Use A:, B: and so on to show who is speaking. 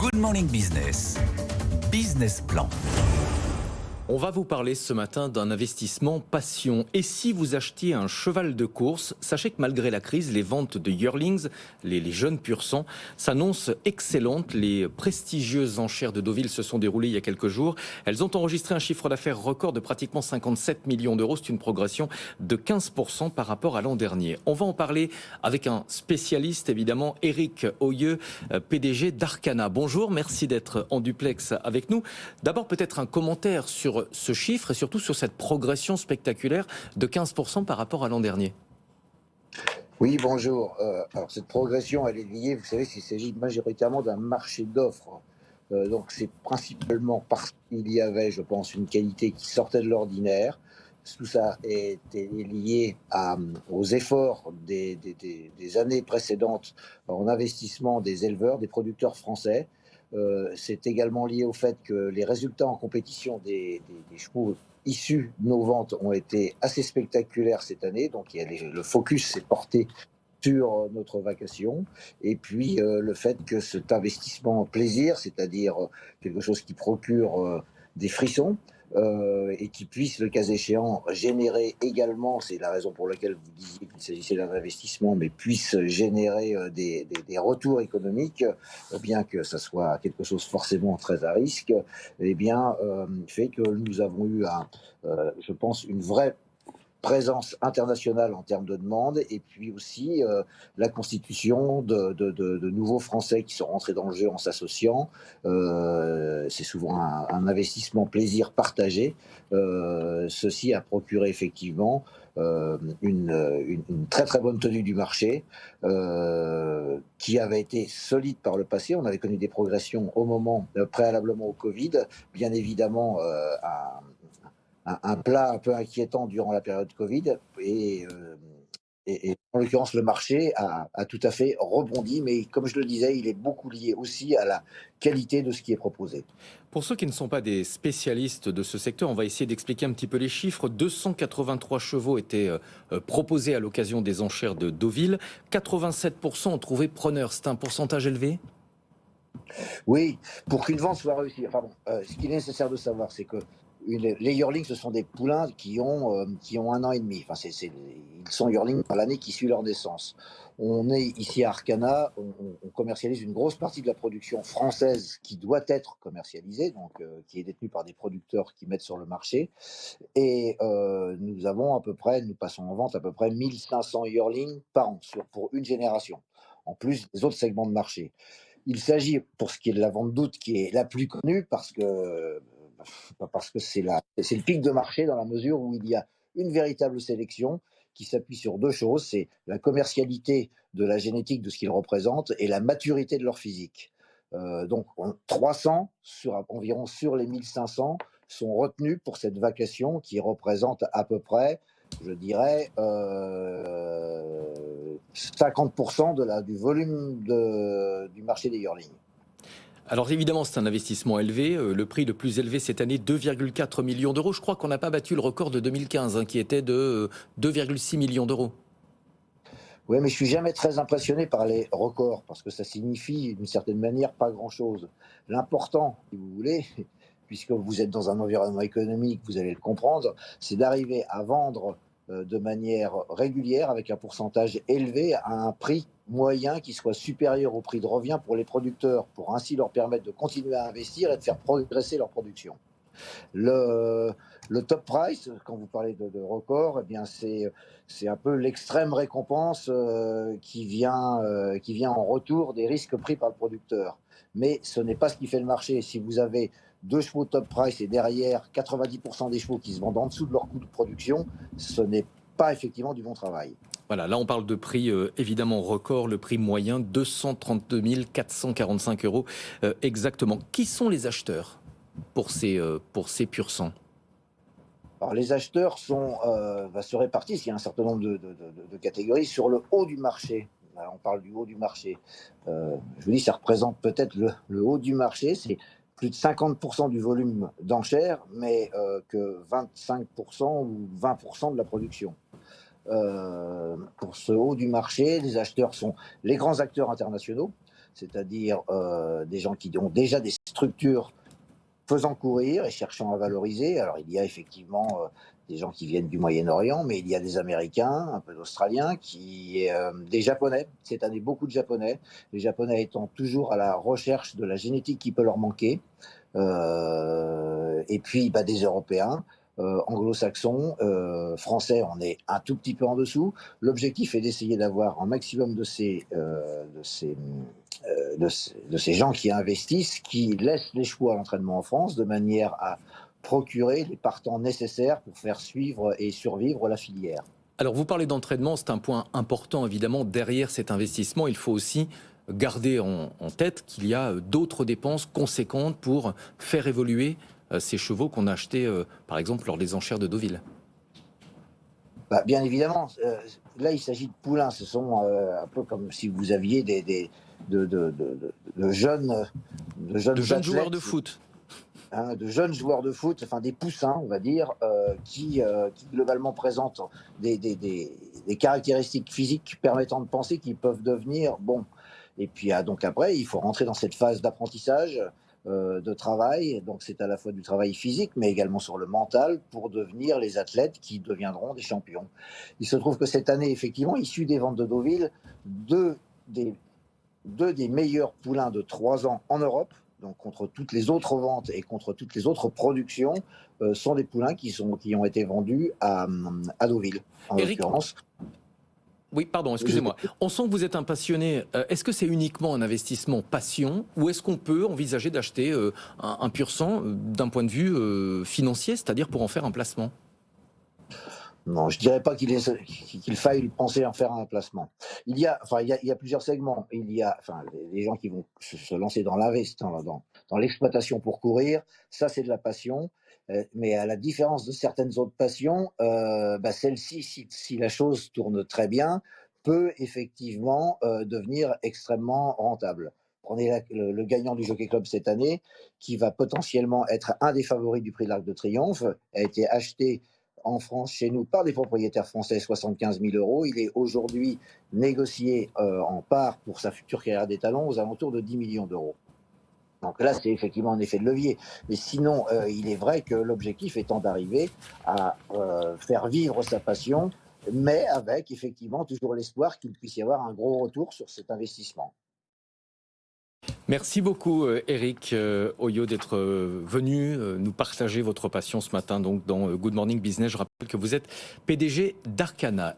A: Good Morning Business. Business Plan.
B: On va vous parler ce matin d'un investissement passion. Et si vous achetiez un cheval de course, sachez que malgré la crise, les ventes de yearlings, les jeunes pur sang, s'annoncent excellentes. Les prestigieuses enchères de Deauville se sont déroulées il y a quelques jours. Elles ont enregistré un chiffre d'affaires record de pratiquement 57 millions d'euros. C'est une progression de 15% par rapport à l'an dernier. On va en parler avec un spécialiste, évidemment, Éric Hoyeux, PDG d'Arcana. Bonjour, merci d'être en duplex avec nous. D'abord, peut-être un commentaire sur ce chiffre et surtout sur cette progression spectaculaire de 15% par rapport à l'an dernier.
C: Oui, bonjour. Alors cette progression, elle est liée, vous savez, il s'agit majoritairement d'un marché d'offres. Donc c'est principalement parce qu'il y avait, je pense, une qualité qui sortait de l'ordinaire. Tout ça était lié aux efforts des années précédentes en investissement des éleveurs, des producteurs français. C'est également lié au fait que les résultats en compétition des chevaux issus de nos ventes ont été assez spectaculaires cette année. Donc le focus s'est porté sur notre vacation. Et puis le fait que cet investissement plaisir, c'est-à-dire quelque chose qui procure des frissons, et qui puisse, le cas échéant, générer également, c'est la raison pour laquelle vous disiez qu'il s'agissait d'un investissement, mais puisse générer des retours économiques, bien que ça soit quelque chose forcément très à risque, eh bien, fait que nous avons eu, je pense, une vraie présence internationale en termes de demande, et puis aussi la constitution de nouveaux Français qui sont rentrés dans le jeu en s'associant. C'est souvent un investissement plaisir partagé. Ceci a procuré effectivement une très très bonne tenue du marché, qui avait été solide par le passé. On avait connu des progressions au moment préalablement au Covid, bien évidemment un plat un peu inquiétant durant la période Covid, et en l'occurrence le marché a tout à fait rebondi, mais comme je le disais, il est beaucoup lié aussi à la qualité de ce qui est proposé.
B: Pour ceux qui ne sont pas des spécialistes de ce secteur, on va essayer d'expliquer un petit peu les chiffres. 283 chevaux étaient proposés à l'occasion des enchères de Deauville. 87% ont trouvé preneur. C'est un pourcentage élevé ?
C: Oui, pour qu'une vente soit réussie, enfin bon, ce qu'il est nécessaire de savoir, c'est que les yearlings, ce sont des poulains qui ont 1 an et demi. Enfin, ils sont yearlings par l'année qui suit leur naissance. On est ici à Arcana, on commercialise une grosse partie de la production française qui doit être commercialisée, donc qui est détenue par des producteurs qui mettent sur le marché. Et nous passons en vente à peu près 1500 yearlings par an pour une génération, en plus des autres segments de marché. Il s'agit, pour ce qui est de la vente d'août, qui est la plus connue, parce que c'est le pic de marché, dans la mesure où il y a une véritable sélection qui s'appuie sur deux choses: c'est la commercialité de la génétique de ce qu'ils représentent et la maturité de leur physique. Donc 300 environ sur les 1500 sont retenus pour cette vacation qui représente à peu près, je dirais, 50% du volume du marché des yearlings.
B: Alors évidemment, c'est un investissement élevé. Le prix le plus élevé cette année, 2,4 millions d'euros. Je crois qu'on n'a pas battu le record de 2015, qui était de 2,6 millions d'euros.
C: Oui, mais je suis jamais très impressionné par les records, parce que ça signifie d'une certaine manière pas grand-chose. L'important, si vous voulez, puisque vous êtes dans un environnement économique, vous allez le comprendre, c'est d'arriver à vendre de manière régulière, avec un pourcentage élevé, à un prix moyen qui soit supérieur au prix de revient pour les producteurs, pour ainsi leur permettre de continuer à investir et de faire progresser leur production. Le, le top price, quand vous parlez de record, eh bien c'est un peu l'extrême récompense qui vient en retour des risques pris par le producteur. Mais ce n'est pas ce qui fait le marché. Si vous avez 2 chevaux top price et derrière 90% des chevaux qui se vendent en dessous de leur coût de production, ce n'est pas effectivement du bon travail.
B: Voilà, là on parle de prix évidemment record, le prix moyen 232 445 euros exactement. Qui sont les acheteurs pour ces pur sang?
C: Alors, les acheteurs se répartissent, il y a un certain nombre de catégories sur le haut du marché. On parle du haut du marché. Je vous dis, ça représente peut-être le haut du marché, c'est plus de 50% du volume d'enchères, mais que 25% ou 20% de la production. Pour ce haut du marché, les acheteurs sont les grands acteurs internationaux. c'est-à-dire des gens qui ont déjà des structures faisant courir et cherchant à valoriser. Alors il y a effectivement des gens qui viennent du Moyen-Orient, mais il y a des Américains, un peu d'Australiens, des Japonais. Cette année, beaucoup de Japonais. Les Japonais étant toujours à la recherche de la génétique qui peut leur manquer. Et puis des Européens. Anglo-saxons, français, on est un tout petit peu en dessous. L'objectif est d'essayer d'avoir un maximum de ces gens qui investissent, qui laissent les chevaux à l'entraînement en France, de manière à procurer les partants nécessaires pour faire suivre et survivre la filière.
B: Alors vous parlez d'entraînement, c'est un point important évidemment. Derrière cet investissement, il faut aussi garder en tête qu'il y a d'autres dépenses conséquentes pour faire évoluer ces chevaux qu'on a achetés par exemple lors des enchères de Deauville.
C: Bien évidemment, là il s'agit de poulains. Ce sont un peu comme si vous aviez de jeunes
B: joueurs de foot.
C: De jeunes joueurs de foot, enfin des poussins, on va dire, qui globalement présentent des caractéristiques physiques permettant de penser qu'ils peuvent devenir bons. Et puis donc après, il faut rentrer dans cette phase d'apprentissage, de travail. Donc c'est à la fois du travail physique, mais également sur le mental, pour devenir les athlètes qui deviendront des champions. Il se trouve que cette année, effectivement, issu des ventes de Deauville, deux des meilleurs poulains de 3 ans en Europe, donc contre toutes les autres ventes et contre toutes les autres productions, sont des poulains qui ont été vendus à Deauville, en l'occurrence.
B: Oui, pardon, excusez-moi. On sent que vous êtes un passionné. Est-ce que c'est uniquement un investissement passion ou est-ce qu'on peut envisager d'acheter un pur sang d'un point de vue financier, c'est-à-dire pour en faire un placement ?
C: Non, je ne dirais pas qu'il faille penser à en faire un placement. Il y a plusieurs segments. Il y a les gens qui vont se lancer dans dans l'exploitation pour courir. Ça, c'est de la passion. Mais à la différence de certaines autres passions, celle-ci, si la chose tourne très bien, peut effectivement devenir extrêmement rentable. Prenez le gagnant du Jockey Club cette année, qui va potentiellement être un des favoris du Prix de l'Arc de Triomphe, a été acheté en France, chez nous, par des propriétaires français, 75 000 €. Il est aujourd'hui négocié en part pour sa future carrière d'étalon aux alentours de 10 millions d'euros. Donc là, c'est effectivement un effet de levier. Mais sinon, il est vrai que l'objectif étant d'arriver à faire vivre sa passion, mais avec effectivement toujours l'espoir qu'il puisse y avoir un gros retour sur cet investissement.
B: Merci beaucoup Eric Oyo d'être venu nous partager votre passion ce matin donc dans Good Morning Business. Je rappelle que vous êtes PDG d'Arcana.